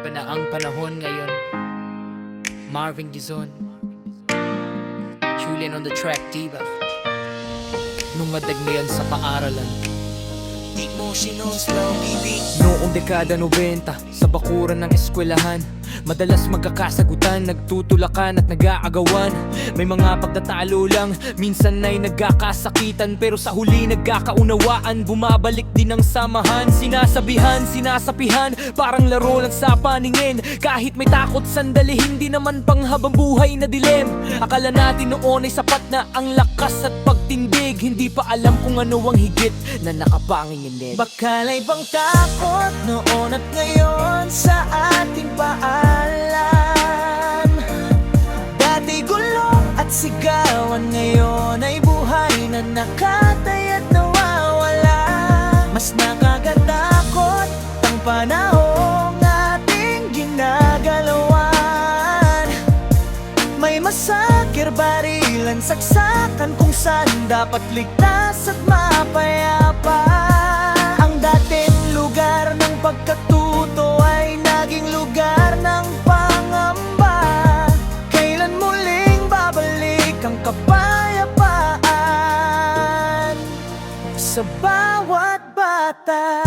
Iba na ang panahon ngayon. Marvin Gizon, Julian on the track, diba? Nung madagmian sa paaralan, di mo sinuslow, baby. Noong dekada 90, sa bakuran ng eskwelahan, madalas magkakasagutan, nagtutulakan at nag-aagawan. May mga pagtatalo lang, minsan ay nagkakasakitan, pero sa huli nagkakaunawaan, bumabalik din ang samahan. Sinasabihan, sinasapihan, parang laro lang sa paningin. Kahit may takot sandali, hindi naman panghabang buhay na dilim. Akala natin noon ay sapat na ang lakas at pagtindig, hindi pa alam kung ano ang higit na nakapangingilid. Bakalay bang takot noon at ngayon sa ating paalam? Dati gulo at sigawan, ngayon ay buhay na nakatay at nawawala. Mas nakakatakot ang panahong ating ginagalawan. May masakir, barilan, saksakan, kung saan dapat ligtas at mapayapa. Ang dating lugar ng pagkatuto ay naging lugar ng pangamba. Kailan muling babalik ang kapayapaan sa bawat bata?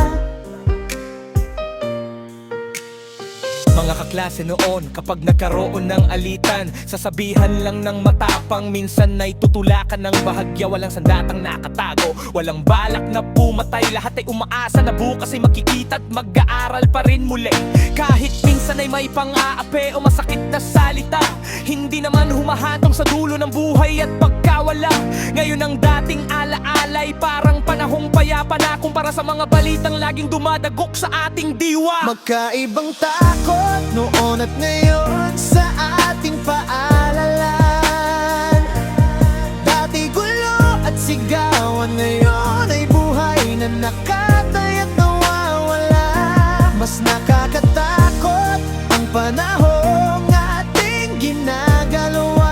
Mga kaklase noon, kapag nagkaroon ng alitan, sasabihan lang ng matapang, minsan ay tutulakan ng bahagya. Walang sandatang nakatago, walang balak na pumatay. Lahat ay umaasa na bukas ay makikita at mag-aaral pa rin muli. Kahit minsan ay may pang-aape o masakit na salita, hindi naman humahatong sa dulo ng buhay at pagkawala. Ngayon ang dating ala-alay, parang panahong payapa na kumpara sa mga balitang laging dumadagok sa ating diwa. Magkaibang takot noon at ngayon sa ating paalalan. Dati gulo at sigawan, ngayon ay buhay na nakatay at nawawala. Mas nakakatakot ang panahong ating ginagalawan.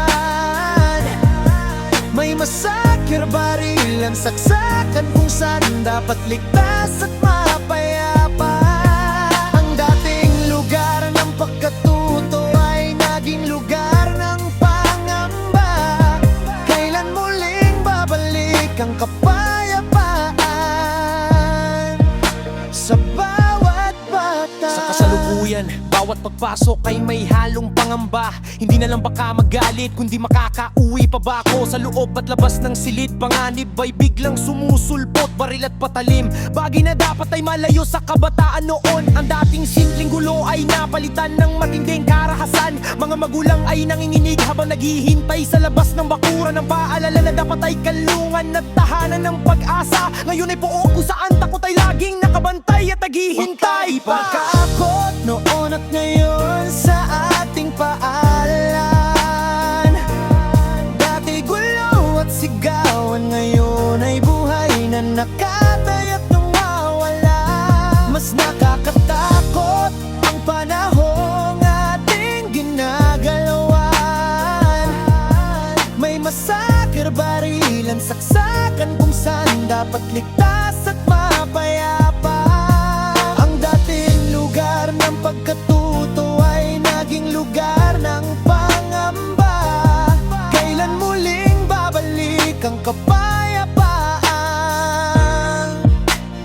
May masakir, barilan, saksakan, kung saan dapat ligtas at mapayapa. Ang dating lugar ng pagkatuto ay naging lugar ng pangamba. Kailan muling babalik ang kapayapaan sa bawat bata? Sa kasalukuyan, bawat pagpasok ay may halong pangamba. Hindi na lang baka magalit, kundi makakauwi pa ba ako sa loob at labas ng silid. Panganib ay biglang sumusulpot, baril at patalim. Bagay na dapat ay malayo sa kabataan noon. Ang dating simpleng gulo ay napalitan ng matinding karahasan. Mga magulang ay nanginginig habang naghihintay sa labas ng bakuran ng paalala na dapat ay kalungan at tahanan ng pag-asa. Ngayon ay buo kung saan takot ay laging nakabantay at naghihintay pa. Pagkakot noon at ngayon sa ating paalan. Dati gulo at sigawan, ngayon ay buhay na nakatay at nawawala. Mas nakakatakot ang panahong ating ginagalawan. May masakir, barilan, saksakan, kung saan dapat ligtas at mapayapa. Ang dating lugar ng pagkatuto ay naging lugar ng pangamba. Kailan muling babalik ang kapayapaan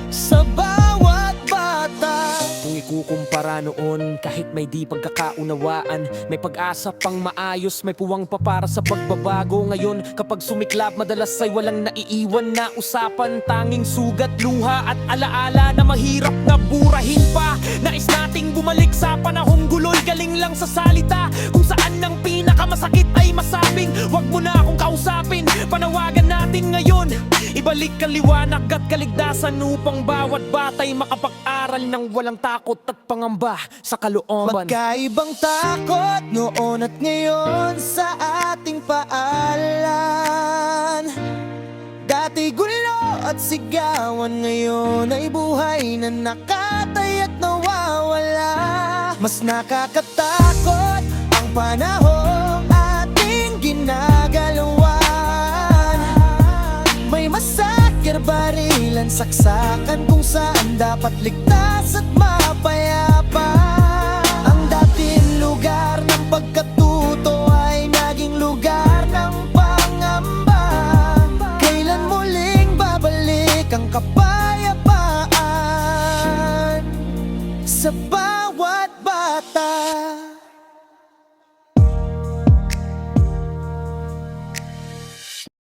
sa bawat bata? Kung ikukumpara noon, kahit may di pagkakaunawaan, may pag-asa pang maayos, may puwang pa para sa pagbabago. Ngayon, kapag sumiklab, madalas ay walang naiiwan na usapan. Tanging sugat, luha at alaala na mahirap na burahin pa. Nais nating bumalik sa panahong guloy, galing lang sa salita, kung saan ang pinakamasakit ay masabing wag mo na akong kausapin. Panawagan natin ngayon, ibalik ang liwanag at kaligtasan upang bawat batay makapag-aral ng walang takot at pangamba sa kalooban. Magkaibang takot noon at ngayon sa ating paalan. Dati gulo at sigawan, ngayon ay buhay na nakatay at nawawala. Mas nakakatakot ang panahong ating ginagalawan. May masakir, barilan, saksakan, kung saan dapat ligtas at